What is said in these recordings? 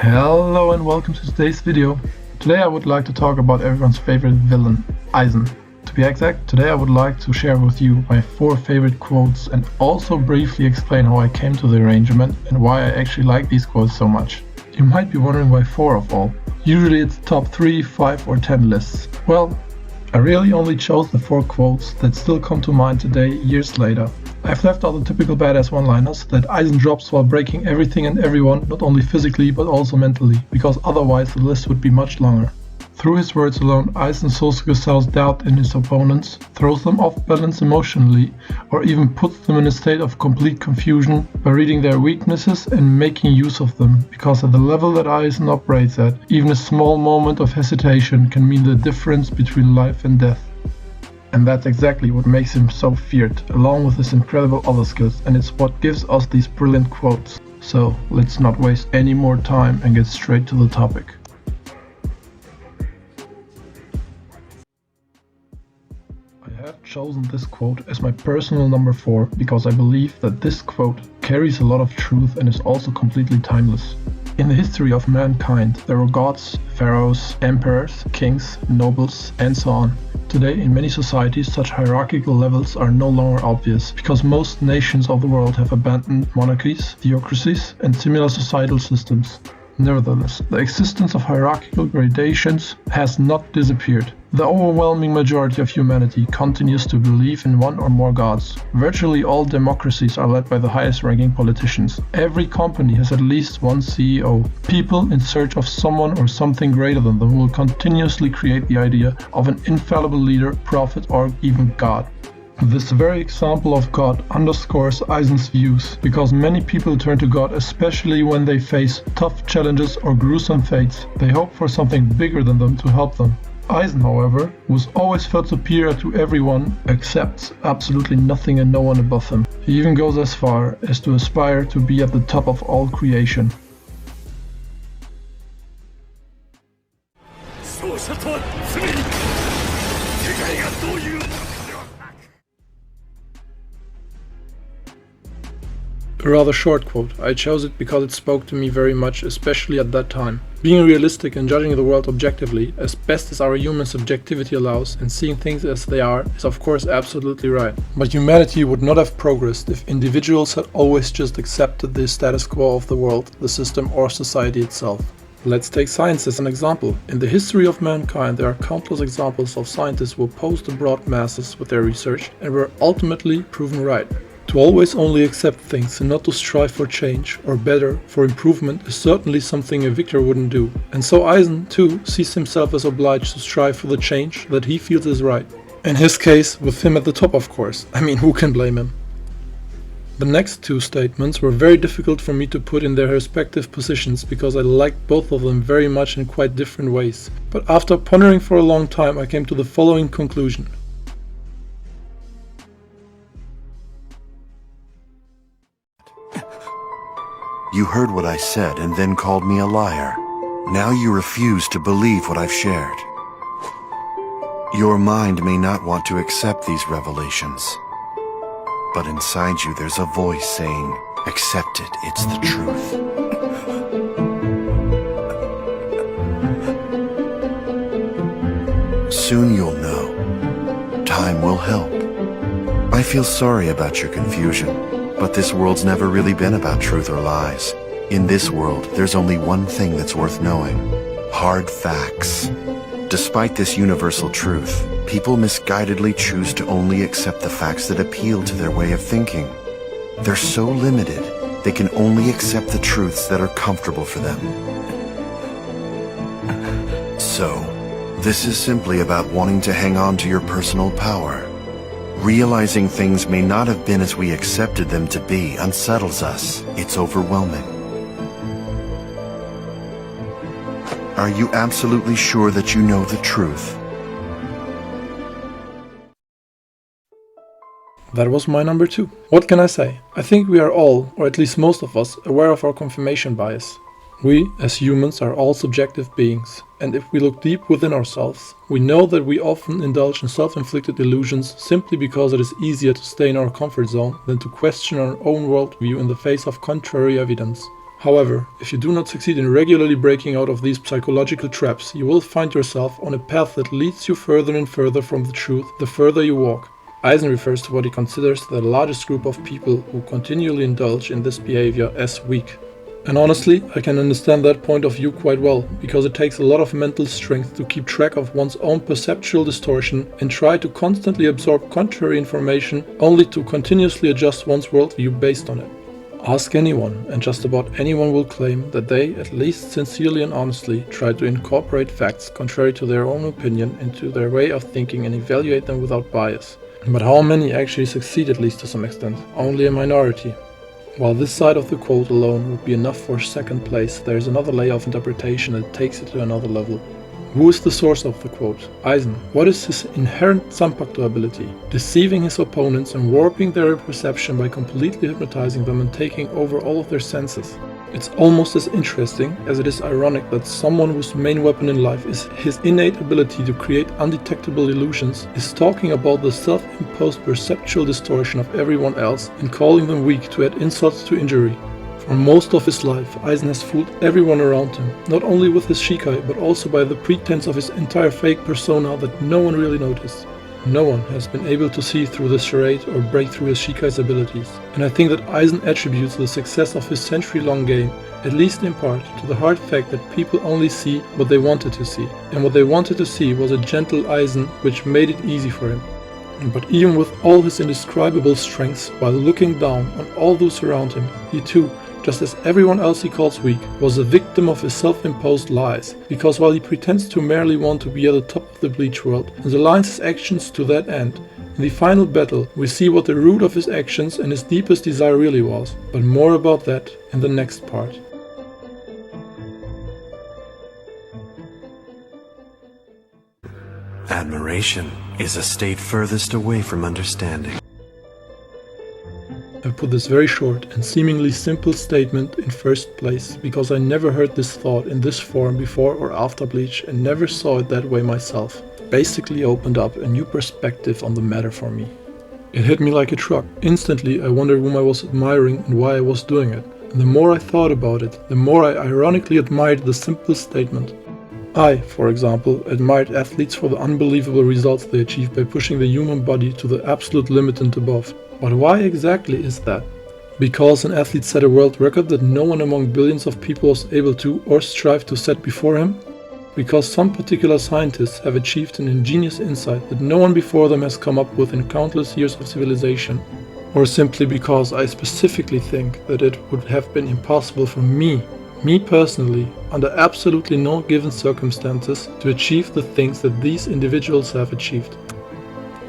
Hello and welcome to today's video. Today I would like to talk about everyone's favorite villain, Aizen. To be exact, today I would like to share with you my 4 favorite quotes and also briefly explain how I came to the arrangement and why I actually like these quotes so much. You might be wondering why 4 of all. Usually it's top 3, 5 or 10 lists. Well, I really only chose the 4 quotes that still come to mind today, years later. I've left out the typical badass one-liners that Aizen drops while breaking everything and everyone, not only physically but also mentally, because otherwise the list would be much longer. Through his words alone, Aizen Sosuke sows doubt in his opponents, throws them off balance emotionally, or even puts them in a state of complete confusion by reading their weaknesses and making use of them, because at the level that Aizen operates at, even a small moment of hesitation can mean the difference between life and death. And that's exactly what makes him so feared, along with his incredible other skills, and it's what gives us these brilliant quotes. So let's not waste any more time and get straight to the topic. I have chosen this quote as my personal number 4 because I believe that this quote carries a lot of truth and is also completely timeless. In the history of mankind, there were gods, pharaohs, emperors, kings, nobles, and so on. Today, in many societies, such hierarchical levels are no longer obvious, because most nations of the world have abandoned monarchies, theocracies, and similar societal systems. Nevertheless, the existence of hierarchical gradations has not disappeared. The overwhelming majority of humanity continues to believe in one or more gods. Virtually all democracies are led by the highest ranking politicians. Every company has at least one CEO. People in search of someone or something greater than them will continuously create the idea of an infallible leader, prophet, or even God. This very example of God underscores Aizen's views, because many people turn to God especially when they face tough challenges or gruesome fates. They hope for something bigger than them to help them. Aizen, however, was always felt superior to everyone, accepts absolutely nothing and no one above him. He even goes as far as to aspire to be at the top of all creation. A rather short quote. I chose it because it spoke to me very much, especially at that time. Being realistic and judging the world objectively, as best as our human subjectivity allows, and seeing things as they are, is of course absolutely right. But humanity would not have progressed if individuals had always just accepted the status quo of the world, the system, or society itself. Let's take science as an example. In the history of mankind, there are countless examples of scientists who opposed the broad masses with their research and were ultimately proven right. To always only accept things and not to strive for change, or better, for improvement, is certainly something a victor wouldn't do. And so Aizen, too, sees himself as obliged to strive for the change that he feels is right. In his case, with him at the top, of course. I mean, who can blame him? The next 2 statements were very difficult for me to put in their respective positions because I liked both of them very much in quite different ways. But after pondering for a long time, I came to the following conclusion. You heard what I said and then called me a liar. Now you refuse to believe what I've shared. Your mind may not want to accept these revelations, but inside you there's a voice saying, accept it, it's the truth. Soon you'll know. Time will help. I feel sorry about your confusion. But this world's never really been about truth or lies. In this world, there's only one thing that's worth knowing: hard facts. Despite this universal truth, people misguidedly choose to only accept the facts that appeal to their way of thinking. They're so limited, they can only accept the truths that are comfortable for them. So, this is simply about wanting to hang on to your personal power. Realizing things may not have been as we accepted them to be unsettles us. It's overwhelming. Are you absolutely sure that you know the truth? That was my number 2. What can I say? I think we are all, or at least most of us, aware of our confirmation bias. We, as humans, are all subjective beings, and if we look deep within ourselves, we know that we often indulge in self-inflicted illusions simply because it is easier to stay in our comfort zone than to question our own worldview in the face of contrary evidence. However, if you do not succeed in regularly breaking out of these psychological traps, you will find yourself on a path that leads you further and further from the truth the further you walk. Aizen refers to what he considers the largest group of people who continually indulge in this behavior as weak. And honestly, I can understand that point of view quite well, because it takes a lot of mental strength to keep track of one's own perceptual distortion and try to constantly absorb contrary information only to continuously adjust one's worldview based on it. Ask anyone, and just about anyone will claim that they, at least sincerely and honestly, try to incorporate facts contrary to their own opinion into their way of thinking and evaluate them without bias. But how many actually succeed, at least to some extent? Only a minority. While this side of the quote alone would be enough for second place, there is another layer of interpretation that takes it to another level. Who is the source of the quote? Aizen. What is his inherent Zanpakuto ability? Deceiving his opponents and warping their perception by completely hypnotizing them and taking over all of their senses. It's almost as interesting as it is ironic that someone whose main weapon in life is his innate ability to create undetectable illusions is talking about the self-imposed perceptual distortion of everyone else and calling them weak to add insult to injury. For most of his life, Aizen has fooled everyone around him, not only with his Shikai, but also by the pretense of his entire fake persona that no one really noticed. No one has been able to see through this charade or break through his Shikai's abilities, and I think that Aizen attributes the success of his century-long game, at least in part, to the hard fact that people only see what they wanted to see, and what they wanted to see was a gentle Aizen which made it easy for him. But even with all his indescribable strengths, while looking down on all those around him, he too, just as everyone else he calls weak, was a victim of his self-imposed lies, because while he pretends to merely want to be at the top of the Bleach world and aligns his actions to that end, in the final battle we see what the root of his actions and his deepest desire really was, but more about that in the next part. Admiration is a state furthest away from understanding. I put this very short and seemingly simple statement in first place because I never heard this thought in this form before or after Bleach and never saw it that way myself. It basically opened up a new perspective on the matter for me. It hit me like a truck. Instantly I wondered whom I was admiring and why I was doing it. And the more I thought about it, the more I ironically admired the simple statement. I, for example, admired athletes for the unbelievable results they achieve by pushing the human body to the absolute limit and above. But why exactly is that? Because an athlete set a world record that no one among billions of people was able to or strive to set before him? Because some particular scientists have achieved an ingenious insight that no one before them has come up with in countless years of civilization? Or simply because I specifically think that it would have been impossible for me personally, under absolutely no given circumstances, to achieve the things that these individuals have achieved.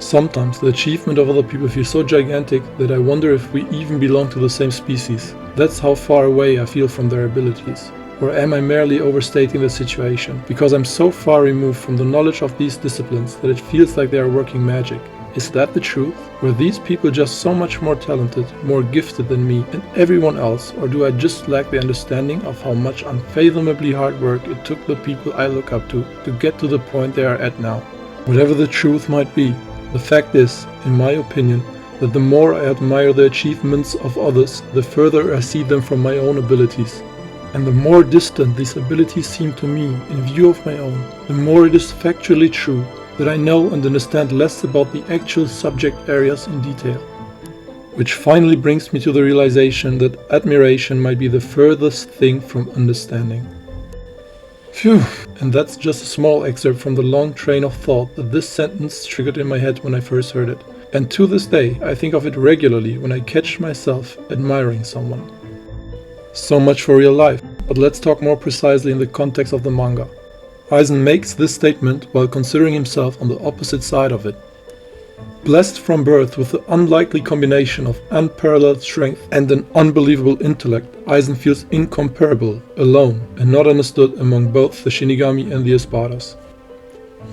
Sometimes the achievement of other people feels so gigantic that I wonder if we even belong to the same species. That's how far away I feel from their abilities. Or am I merely overstating the situation, because I'm so far removed from the knowledge of these disciplines that it feels like they are working magic? Is that the truth? Were these people just so much more talented, more gifted than me and everyone else, or do I just lack the understanding of how much unfathomably hard work it took the people I look up to get to the point they are at now? Whatever the truth might be, the fact is, in my opinion, that the more I admire the achievements of others, the further I see them from my own abilities. And the more distant these abilities seem to me in view of my own, the more it is factually true that I know and understand less about the actual subject areas in detail. Which finally brings me to the realization that admiration might be the furthest thing from understanding. Phew, and that's just a small excerpt from the long train of thought that this sentence triggered in my head when I first heard it. And to this day, I think of it regularly when I catch myself admiring someone. So much for real life, but let's talk more precisely in the context of the manga. Aizen makes this statement while considering himself on the opposite side of it. Blessed from birth with the unlikely combination of unparalleled strength and an unbelievable intellect, Aizen feels incomparable, alone, and not understood among both the Shinigami and the Espadas.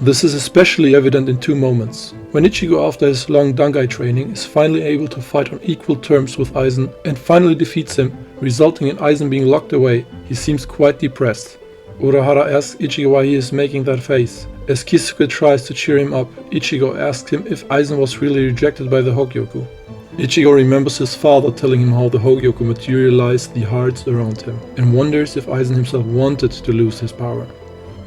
This is especially evident in two moments. When Ichigo, after his long Dangai training, is finally able to fight on equal terms with Aizen and finally defeats him, resulting in Aizen being locked away, he seems quite depressed. Urahara asks Ichigo why he is making that face. As Kisuke tries to cheer him up, Ichigo asks him if Aizen was really rejected by the Hogyoku. Ichigo remembers his father telling him how the Hogyoku materialized the hearts around him, and wonders if Aizen himself wanted to lose his power.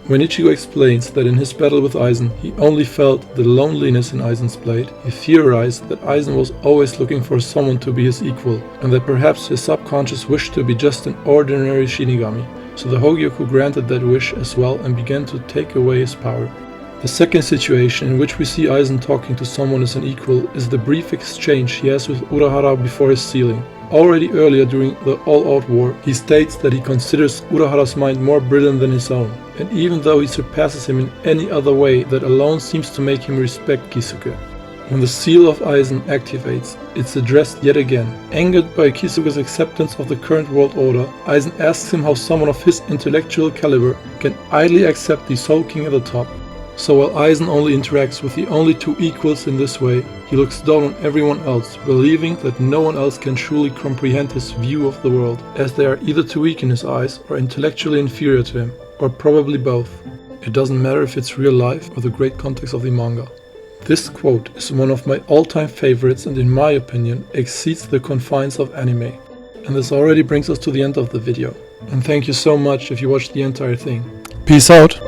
When Ichigo explains that in his battle with Aizen he only felt the loneliness in Aizen's blade, he theorized that Aizen was always looking for someone to be his equal, and that perhaps his subconscious wished to be just an ordinary Shinigami, so the Hogyoku granted that wish as well and began to take away his power. The second situation in which we see Aizen talking to someone as an equal is the brief exchange he has with Urahara before his sealing. Already earlier during the All-Out War, he states that he considers Urahara's mind more brilliant than his own, and even though he surpasses him in any other way, that alone seems to make him respect Kisuke. When the seal of Aizen activates, it's addressed yet again. Angered by Kisuke's acceptance of the current world order, Aizen asks him how someone of his intellectual caliber can idly accept the Soul King at the top. So while Aizen only interacts with the only two equals in this way, he looks down on everyone else, believing that no one else can truly comprehend his view of the world, as they are either too weak in his eyes or intellectually inferior to him, or probably both. It doesn't matter if it's real life or the great context of the manga. This quote is one of my all-time favorites and in my opinion exceeds the confines of anime. And this already brings us to the end of the video. And thank you so much if you watched the entire thing. Peace out!